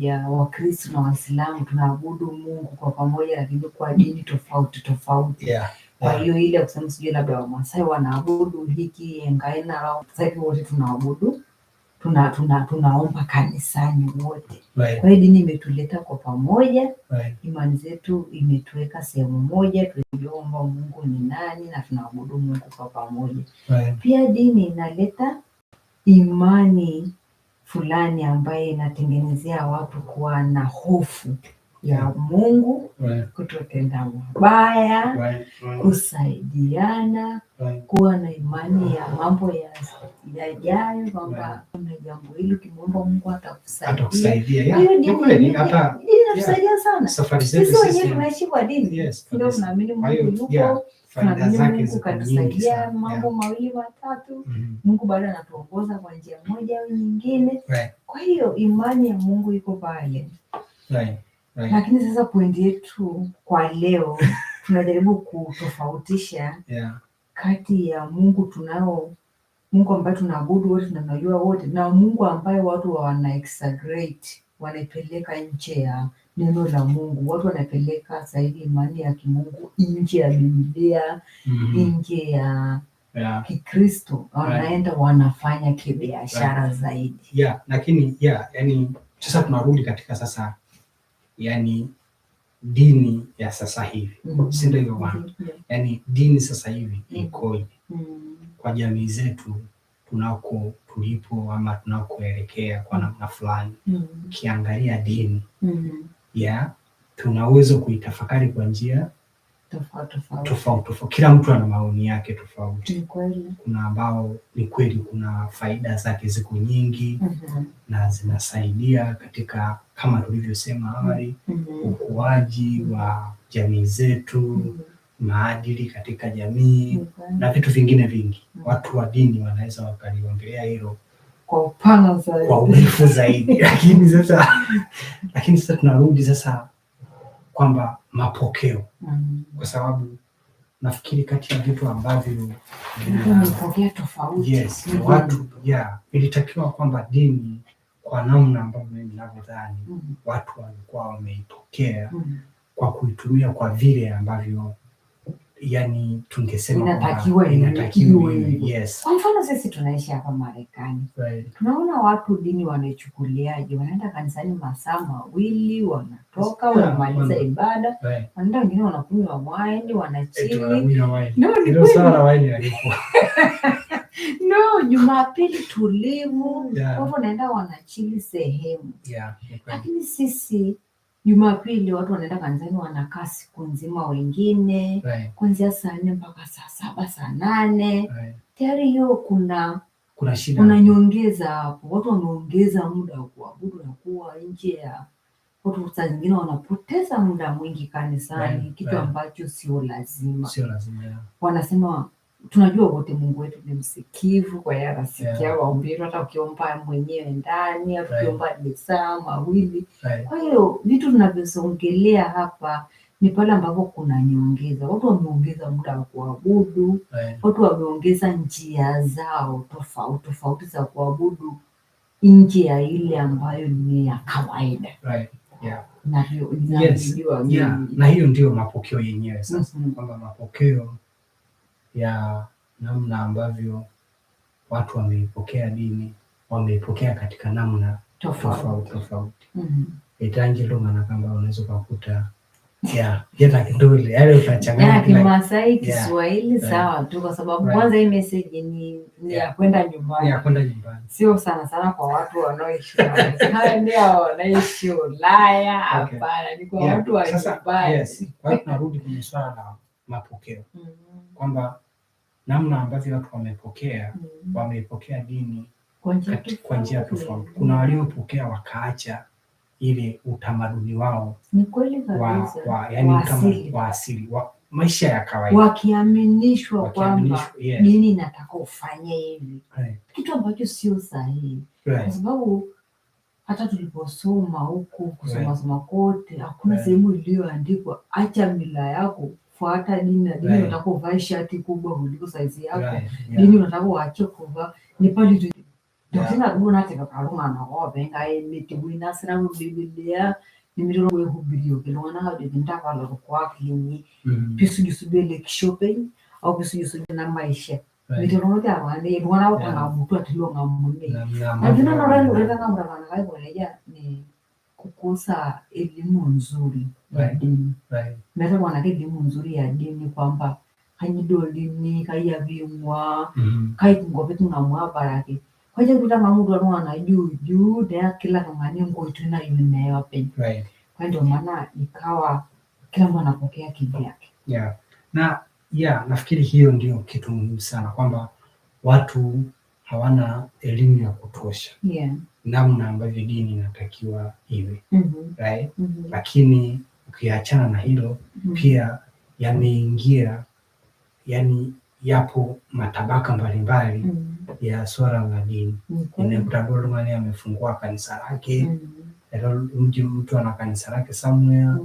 ya Wakristo na Waislamu tunaabudu Mungu kwa pamoja, lakini kwa dini tofauti tofauti. Kwa hiyo ile kusema sijui labda Maasai wanaabudu hiki Engaina au sasa hivi wote tunaabudu tunaomba kanisani wote. Kwa hiyo dini imetuleta kwa pamoja. Imani zetu imetuweka sehemu moja, tunajua Mungu ni nani na tunaabudu Mungu kwa pamoja. Pia dini inaleta imani fulani ambaye inatengenezea watu kuwa na hofu ya Mungu, kutotenda mabaya, kusaidiana, kuwa na imani ya mambo yajayo, kwamba kuna jambo hili ukimwomba Mungu atakusaidia. Dini inatusaidia sana. Sisi wenyewe tunaishi kwa dini. Ndio tunaamini Mungu yupo. Tunaamini Mungu katusaidia mambo mawili matatu. Mungu bado anatuongoza kwa njia moja au nyingine. Kwa hiyo imani ya Mungu iko pale. Lakini sasa pointi yetu kwa leo tunajaribu kutofautisha kati ya Mungu Mungu ambaye tunaabudu wote tunajua wote, na Mungu ambaye watu wana exaggerate, wanaipeleka nje ya neno la Mungu. Watu wanapeleka zaidi imani ya kimungu nje ya Biblia, nje ya Kikristo, wanaenda wanafanya kibiashara zaidi. Lakini yani sasa tunarudi katika sasa yani dini ya sasa hivi. Si ndio hivyo bwana? Yani dini sasa hivi ikoje? Kwa jamii zetu tulipo ama tunakoelekea kwa namna fulani. Ukiangalia dini tunaweza kuitafakari kwa njia tofauti. Kila mtu ana maoni yake tofauti. Kuna ambao ni kweli kuna faida zake ziko nyingi na zinasaidia katika kama tulivyosema awali, ukuaji wa jamii zetu, maadili katika jamii na vitu vingine vingi. Watu wa dini wanaweza wakaliongelea hilo kwa upana zaidi, kwa urefu zaidi. Lakini sasa tunarudi sasa kwamba mapokeo, kwa sababu nafikiri kati ya vitu ambavyo vinapokea tofauti. Watu ilitakiwa kwamba dini kwa namna ambavyo mimi ninavyodhani watu walikuwa wameipokea kwa kuitumia kwa vile ambavyo yani tungesema inatakiwa. Kwa mfano sisi tunaishi hapa Marekani. Tunaona watu dini wanaichukuliaje? Wanaenda kanisani masaa mawili, wanatoka wanamaliza ibada, wanaenda wengine wanakunywa wine, wanachili. Jumapili tulivu, watu wanaenda wanachili sehemu. Lakini sisi Jumapili watu wanaenda kanisani wanakaa siku nzima, wengine kuanzia saa 4 mpaka saa 7, saa 8. Tayari hiyo kuna shida. Kuna nyongeza hapo. Watu wameongeza muda wa kuabudu na kuwa nje ya watu. Saa zingine wanapoteza muda mwingi kanisani, kitu ambacho sio lazima. Wanasema tunajua wote Mungu wetu ni msikivu, kwa hiyo anasikia maombi. Hata ukiomba mwenyewe ndani, au ukiomba saa mawili. Kwa hiyo vitu tunavyosongelea hapa ni pale ambapo kuna nyongeza. Watu wameongeza muda wa kuabudu, watu wameongeza njia zao tofauti za kuabudu nje ya ile ambayo ni ya kawaida. Na hiyo ndio mapokeo yenyewe sasa. Kwamba mapokeo ya namna ambavyo watu wameipokea dini, wameipokea katika namna tofauti. Etangelo maana kama unaweza kukuta jana kindole yale utachanganya Kimasai Kiswahili sawa tu, kwa sababu kwanza hii message ni ya kwenda nyumbani. Sio sana kwa watu wanaoishi ndio wanaishi Ulaya. Hapana, ni kwa watu wa nyumbani. Kwa hiyo tunarudi kwenye swala la mapokeo. Kwamba namna ambavyo watu wameipokea dini kwa njia tofauti. Kuna waliopokea wakaacha ile utamaduni wao. Ni kweli kabisa. Yani wa asili wa maisha ya kawaida, wakiaminishwa kwamba dini inataka ufanye hivi, kitu ambacho sio sahihi. Kwa sababu hata tuliposoma huku kusoma kote, hakuna sehemu iliyoandikwa acha mila yako, fuata dini. Na dini unataka uvae shati kubwa kuliko saizi yako, dini unataka uache kuvaa. Ni pale Ndokitinga kubona ati kalungana obe ngai mitibwina sira Biblia nimiro wehubirio kelongana ha ndaka lo kwa klini pisu jusubele kishope au pisu jusubele na maisha mitoro ya wale bwana utanga mtu atilonga munne ajina na wale wale kama mrana kai boleja ni kukosa elimu nzuri ya dini. Mera bwana elimu nzuri ya dini kwamba hanyidolini kaya bimwa kai ngobetu na mwabarake kwa hiyo kuta mamudu wana juu ya kila kamani ngo tuna yune wape kwa ndio maana ikawa kila mtu anapokea kivyake. Na nafikiri hiyo ndio kitu muhimu sana kwamba watu hawana elimu ya kutosha namna ambavyo dini inatakiwa iwe lakini ukiachana na hilo pia yameingia yapo matabaka mbalimbali ya swala la dini. Unakuta Dolomani amefungua kanisa lake, mtu ana kanisa lake somewhere.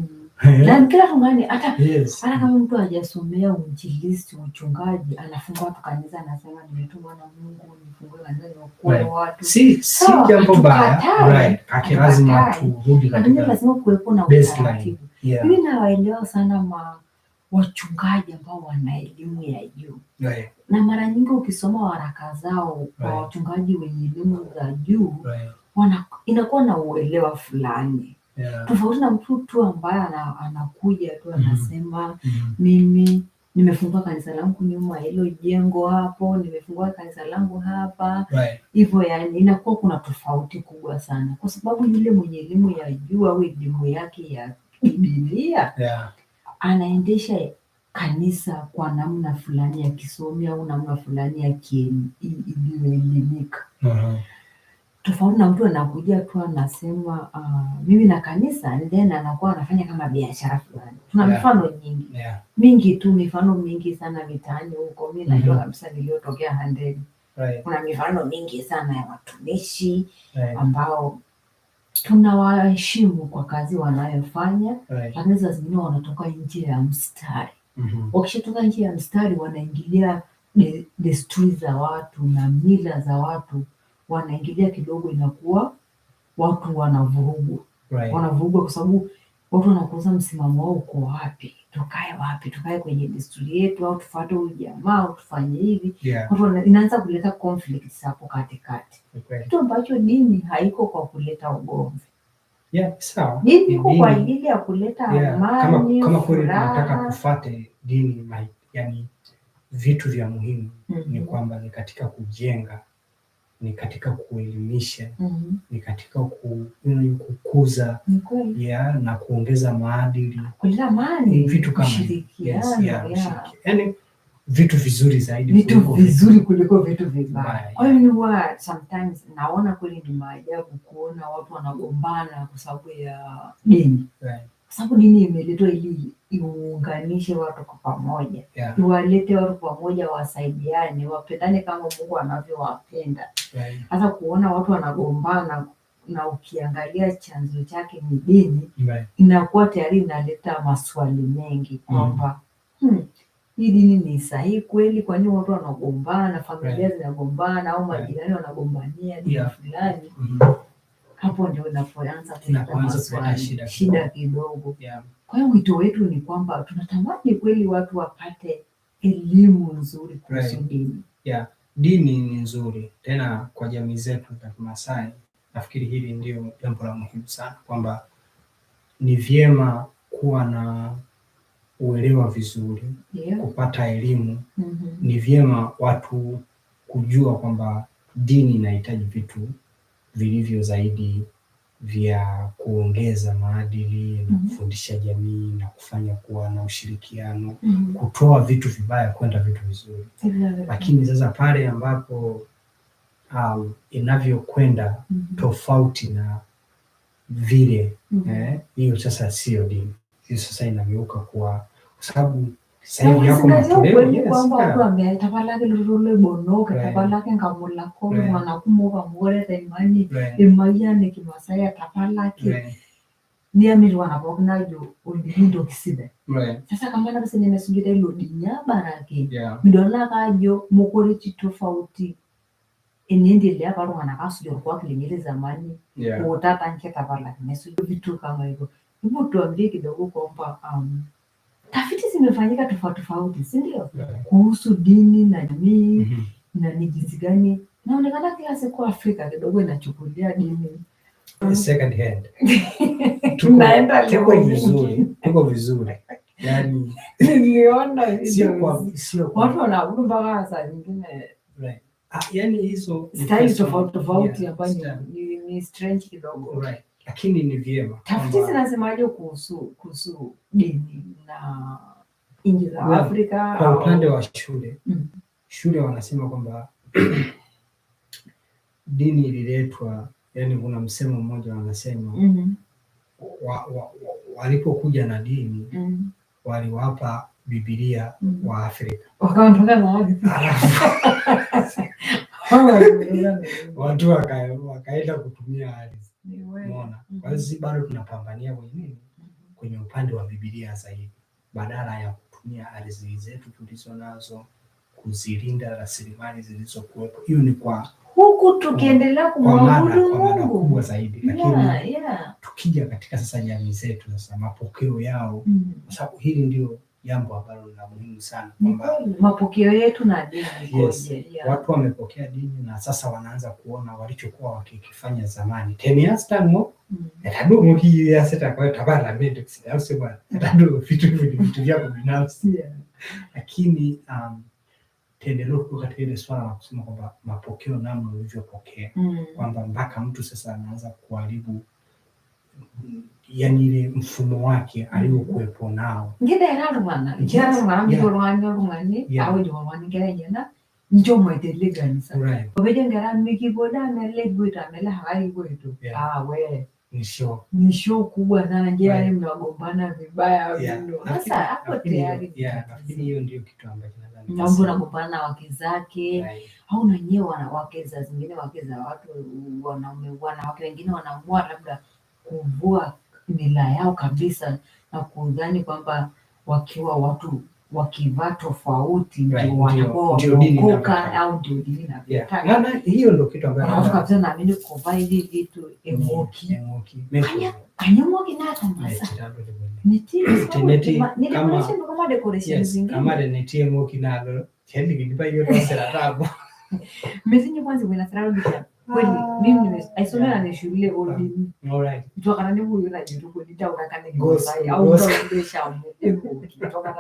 Na kila tumani hata kama mtu hajasomea uinjilisti, uchungaji, anafungua kanisa anasema nimetumwa na Mungu nifungue kanisa kwa watu. Si jambo baya. Kaki lazima turudi katika lazima kuwepo na utaratibu. Mimi nawaelewa sana wachungaji ambao wana elimu ya juu. Na mara nyingi ukisoma waraka zao kwa wachungaji wenye elimu za juu inakuwa na uelewa fulani. Tofauti na mtu tu ambaye anakuja tu anasema mimi nimefungua kanisa langu nyuma hilo jengo hapo, nimefungua kanisa langu hapa. Hivyo inakuwa kuna tofauti kubwa sana kwa sababu yule mwenye elimu ya juu au elimu yake ya Biblia anaendesha kanisa kwa namna fulani ya kisomi au namna fulani ya iliyoelimika. Tofauti na mtu anakuja tu anasema mimi na kanisa then anakuwa anafanya kama biashara fulani. Tuna mifano nyingi mingi tu, mifano mingi sana mitaani huko. Mimi najua kabisa niliyotokea Handeni. Kuna mifano mingi sana ya watumishi ambao tunawaheshimu kwa kazi wanayofanya, lakini saa zingine wanatoka nje ya mstari. Wakishatoka nje ya mstari wanaingilia desturi za watu na mila za watu, wanaingilia kidogo, inakuwa watu wanavurugwa. Wanavurugwa kwa sababu watu wanakosa msimamo wao uko wapi, tukae kwenye desturi yetu au tufuate huyu jamaa au tufanye hivi. Inaanza kuleta conflict hapo katikati. Kitu ambacho dini haiko kwa kuleta ugomvi. Sawa. Dini iko kwa ajili ya kuleta amani. Kama kweli tunataka kufuate dini, yani vitu vya muhimu ni kwamba ni katika kujenga, ni katika kuelimisha, ni katika kukuza na kuongeza maadili, kuleta amani, vitu kama yani vitu vizuri zaidi, vitu vizuri kuliko vitu vibaya. Kwa hiyo ni sometimes naona kweli ni maajabu kuona watu wanagombana kwa sababu ya dini. Kwa sababu dini imeletwa ili iunganishe watu kwa pamoja, iwalete watu pamoja, wasaidiane, wapendane kama Mungu anavyowapenda. Sasa kuona watu wanagombana na ukiangalia chanzo chake ni dini, inakuwa tayari inaleta maswali mengi kwamba hii dini ni sahihi kweli? Kwa nini watu wanagombana, familia zinagombana au majirani wanagombania dini fulani? Hapo ndio inapoanza kuleta maswali, shida kidogo. Kwa hiyo wito wetu ni kwamba tunatamani kweli watu wapate elimu nzuri kuhusu dini. Dini ni nzuri tena kwa jamii zetu za Maasai. Nafikiri hili ndio jambo la muhimu sana, kwamba ni vyema kuwa na uelewa vizuri, kupata elimu. Ni vyema watu kujua kwamba dini inahitaji vitu vilivyo zaidi vya kuongeza maadili na kufundisha jamii na kufanya kuwa na ushirikiano, kutoa vitu vibaya kwenda vitu vizuri. Lakini sasa pale ambapo inavyokwenda tofauti na vile, hiyo sasa sio dini. Hiyo sasa inageuka kwa sababu sasa yako kweli kwamba watu wametapalake lulule bonoke tapalake ngamula ko mwana kumuka mugore taimani imayane Kimasai tapalake ni amiri wanapoknajo ulindo kisida. Sasa kama na basi nimesungita ilo dinya barake midona kajo mukore tofauti eniendelea pale wanakasujua kwa kilingile zamani utata nketa pala nesujo vitu kama hivyo. Hebu tuambie kidogo kwamba tafiti zimefanyika tofauti, si ndio? Kuhusu dini na jamii na ni jinsi gani naonekana kila siku Afrika kidogo inachukulia dini second hand. Tuko vizuri. Yaani niliona sio watu wanaabudu mpaka saa nyingine right. Yaani hizo style tofauti hapa ni strange kidogo. Right. Lakini ni vyema. Tafiti zinasemaje kuhusu dini na nchi za Afrika? Kwa upande wa shule wanasema kwamba dini ililetwa, yani kuna msemo mmoja wanasema walipokuja na dini waliwapa Biblia wa Afrika wakaondoka na watu wakaenda kutumia ardhi. Unaona, kwa hiyo sisi bado tunapambania kwenye upande wa Biblia zaidi, badala ya kutumia ardhi zetu tulizo nazo kuzilinda rasilimali zilizokuwepo. Hiyo ni kwa huku tukiendelea kumwabudu Mungu kubwa zaidi, lakini tukija katika sasa jamii zetu sasa mapokeo yao, kwa sababu hili ndio jambo ambalo la muhimu sana kwamba mapokeo yetu na dini watu wamepokea dini na sasa wanaanza kuona walichokuwa wakikifanya zamani 10 years ago ndio hii ya sasa kwa tabara mbele au sema ndio vitu vyako binafsi lakini tendeleo katika ile swala la kusema kwamba mapokeo namna ulivyopokea kwamba mpaka mtu sasa anaanza kuharibu yani ile mfumo wake aliokuwepo nao. Ngine yanarumana au jomani kenya njo mwetele ganisa. Obeje ngara mikiboda na legwita mela hai kwetu. We ni show kubwa sana njia mnagombana vibaya mno. Sasa hapo tayari nafikiri hiyo ndio kitu ambacho nadhani mambo nagombana na wake zake au na nyewe wake za zingine wake za watu wanaume wake wengine wanaamua labda kuvua mila yao kabisa na kudhani kwamba wakiwa watu wakivaa tofauti ndio wanakuwa wameokoka au ndio dini inataka. Na hiyo ndio kitu ambacho kabisa naamini kuvaa hivi vitu emoki kanyomoki na hata masa kama decoration zingine kama netie emoki nalo kendi kidipa hiyo tosera tabu mesinyo kwanza kuna sarau kweli mimi aisomea na shule oldini kutoka na nini huyu na jitu kulita unakane Maasai au kuendesha kutoka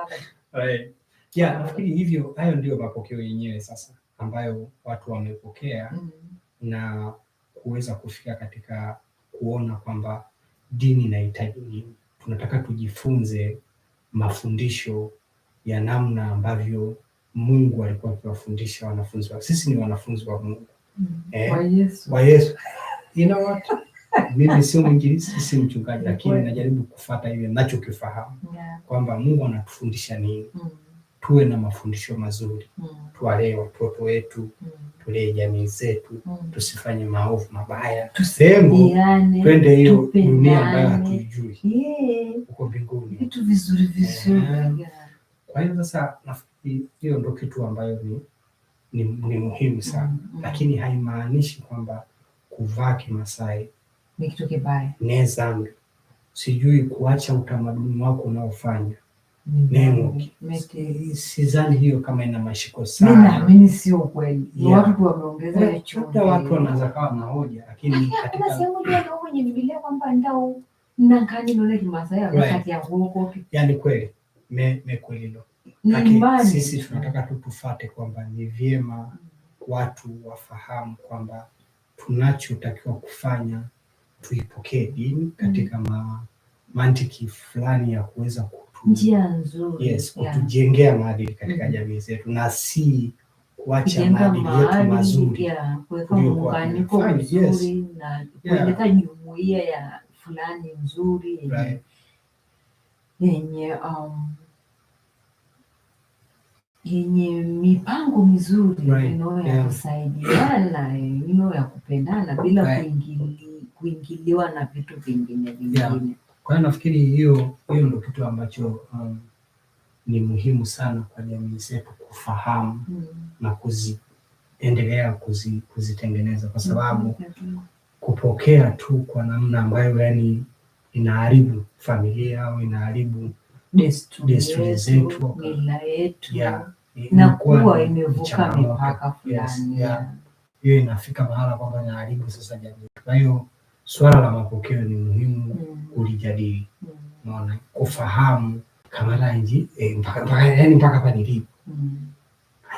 na nafikiri hivyo. Hayo ndio mapokeo yenyewe sasa ambayo watu wamepokea na kuweza kufika katika kuona kwamba dini inahitaji nini. Tunataka tujifunze mafundisho ya namna ambavyo Mungu alikuwa akiwafundisha wanafunzi wake. Sisi ni wanafunzi wa Mungu. Wa Yesu. You know what? Mimi sio mwinjilisti, si mchungaji, lakini najaribu kufuata ile ninachokifahamu kwamba Mungu anatufundisha nini. Tuwe na mafundisho mazuri. Tuwalee watoto wetu, tulee jamii zetu, tusifanye maovu mabaya. Tuseme twende hiyo dunia ambayo hatuijui. Uko mbinguni. Vitu vizuri. Kwa hiyo sasa nafikiri hiyo ndio kitu ambayo ni muhimu sana. Lakini haimaanishi kwamba kuvaa Kimaasai ni kitu kibaya. Ni dhambi. Sijui kuacha utamaduni wako unaofanya. Sidhani hiyo kama ina mashiko sana. Mimi naamini sio kweli. Watu wameongeza hicho. Hata watu wanaweza kawa na hoja lakini katika sehemu ndio kwenye Biblia kwamba ndao na kani ndio Kimaasai wakati ya huko. Yaani kweli. Kweli ndio. Lakini sisi tunataka tufuate kwamba ni vyema watu wafahamu kwamba tunachotakiwa kufanya tuipokee dini katika mantiki fulani ya kuweza njia nzuri kutujengea maadili katika jamii zetu na si kuacha maadili yetu mazuri kuweka muunganiko mzuri na kuleta jumuiya ya fulani nzuri yenye mipango mizuri ya kusaidiana ya kupendana bila kuingiliwa na vitu vingine. Kwa hiyo nafikiri hiyo ndio kitu ambacho ni muhimu sana kwa jamii zetu kufahamu na endelea kuzitengeneza, kwa sababu kupokea tu kwa namna ambayo yani inaharibu familia au inaharibu desturi zetu, mila yetu, inakuwa imevuka mipaka fulani. Hiyo inafika mahala kwamba inaharibu sasa jamii. Kwa hiyo swala la mapokeo ni muhimu kulijadili, unaona, kufahamu kama rangi mpaka hapa nilipo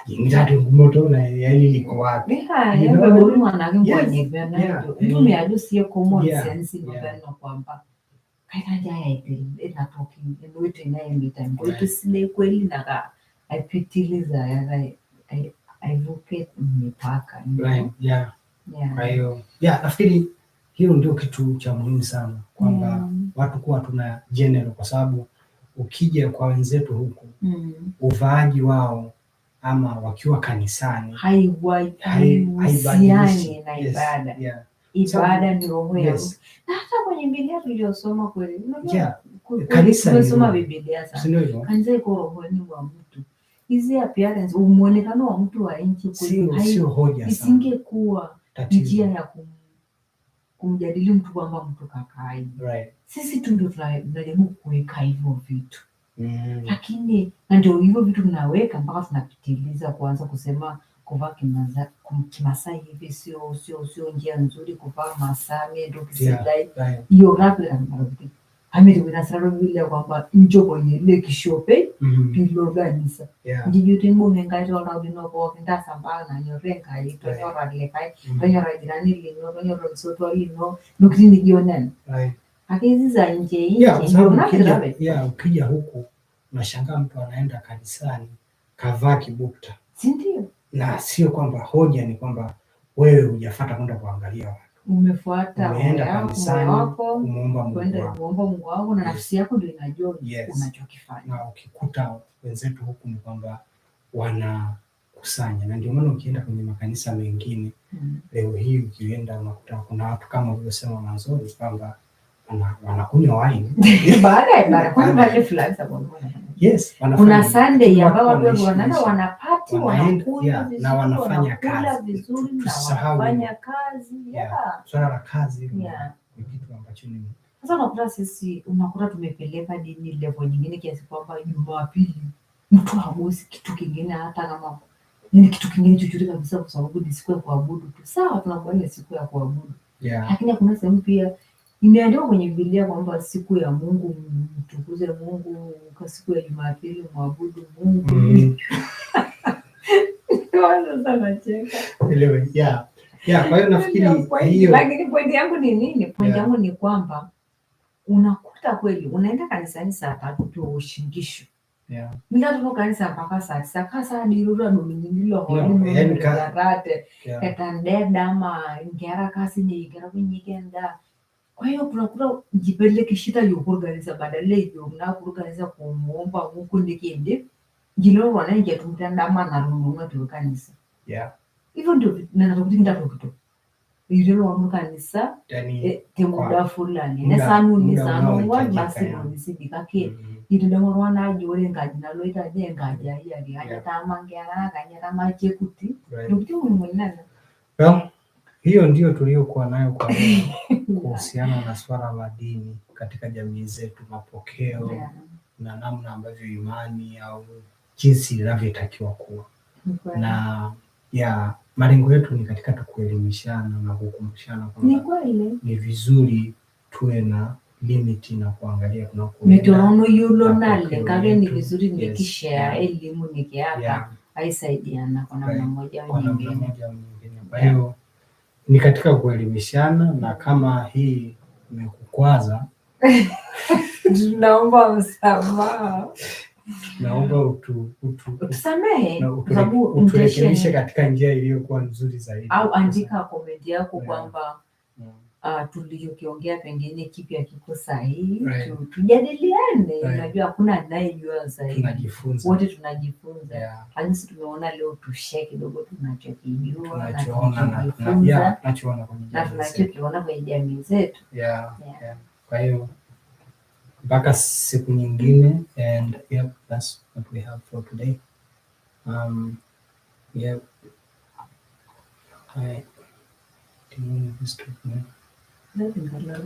ingati ngumoto na yani liko wapi mtu yajusiye common sense noveno kwamba kaitaja inatoki inuite inaemita ngoito sile kweli na aipitiliza aivuke mipaka. Kwa hiyo nafikiri hiyo ndio kitu cha muhimu sana, kwamba watu kuwa tuna general, kwa sababu ukija kwa wenzetu huku uvaaji wao ama wakiwa kanisani haihusiani na ibada. Ibada ni roho ya mtu. Na hata kwenye Biblia tuliyosoma kweli, kanisa tumesoma Biblia sana, kanisa iko rohoni mwa mtu. Hizi appearance, muonekano wa mtu wa nchi sio hoja, isingekuwa njia ya kumjadili mtu kwamba mtu kakai. Sisi tu ndio tunajaribu kuweka hivyo vitu. Lakini na ndio hivyo vitu tunaweka mpaka tunapitiliza kuanza kusema kuvaa Kimasai hivi sio njia nzuri, kuvaa Maasai ndio kisidai hiyo rabla amiri winasaro vile kwamba njo kwenye ile kishope piloganisa njijuti mbune ngaito rabino kwa kinda sambana na nyorenga ito nyora lekai nyora jirani lino nyora soto lino nukini gionen akizi za nje ukija huku unashangaa mtu anaenda kanisani kavaa kibukta, si ndio? Na sio kwamba hoja ni kwamba wewe hujafuata kwenda kuangalia watu, umefuata umeenda kanisani umeomba Mungu wako na nafsi yako ndio inajua unachokifanya. Na ukikuta wenzetu huku ni kwamba wanakusanya, na ndio maana ukienda kwenye makanisa mengine leo hii ukienda unakuta kuna watu kama ulivyosema mwanzoni kwamba wanakunywa wine baada ya ibada. Kwa nini fulani sababu kuna Sunday ambao watu wanaenda wanapati wanakunywa na wanafanya kazi vizuri na wanafanya kazi. Swala la kazi ni kitu ambacho ni sasa unakuta tumepeleka dini level nyingine kiasi kwamba Jumapili mtu hagusi kitu kingine, hata kama ni kitu kingine chochote kabisa, kwa sababu ni siku ya kuabudu tu. Sawa, tunakubali siku ya kuabudu, lakini kuna sehemu pia imeandikwa kwenye Biblia kwamba siku ya Mungu mtukuze Mungu, kwa siku ya Jumapili muabudu Mungu. Sana cheka. Kwa hiyo nafikiri hiyo, lakini point yangu ni nini? Point yangu ni kwamba unakuta kweli unaenda kanisani saa 3 tu ushingisho. Bila tuko kanisa mpaka saa 9 saa dirura dominyingilo holi karate etandeda ama ngera kasi ni ngera kunyikenda. Kwa hiyo tunakuta jipeleke shida yokuorganiza badala hiyo na kuorganiza kumuomba Mungu ndikinde jilo wanaingia tumtandama na rununua tu kanisa. Hivyo ndio ninachokutinda kitu. Hilo wa kanisa temuda fulani. Na sanu basi nisibika ke. Ndio mwana jore ngaji na loita je ngaji ya haya kama ngera kanyara mache kuti. Ndio mwenana. Hiyo ndio tuliokuwa nayo kwa kuhusiana na swala la dini katika jamii zetu, mapokeo na namna ambavyo imani au jinsi inavyotakiwa kuwa. Na malengo yetu ni katika kuelimishana na kukumbushana kwamba ni vizuri tuwe na limiti na kuangalia tunakoenda. Mitorono yulo nale kage ni vizuri nikishare elimu nikiapa aisaidiana kwa namna moja au nyingine. Kwa hiyo ni katika kuelimishana, na kama hii imekukwaza naomba msamaha. Naomba utusamehe, uturekebishe katika njia iliyokuwa nzuri zaidi, au andika comment yako kwamba tulichokiongea pengine kipi kiko sahihi, tujadiliane. Unajua hakuna anayejua zaidi, wote tunajifunza. Sisi tumeona leo tushare kidogo tunachokijua na tunachokiona kwenye jamii zetu. Kwa hiyo mpaka siku nyingine, and that's what we have for today. Hai. Timu visto, né? Não tem nada.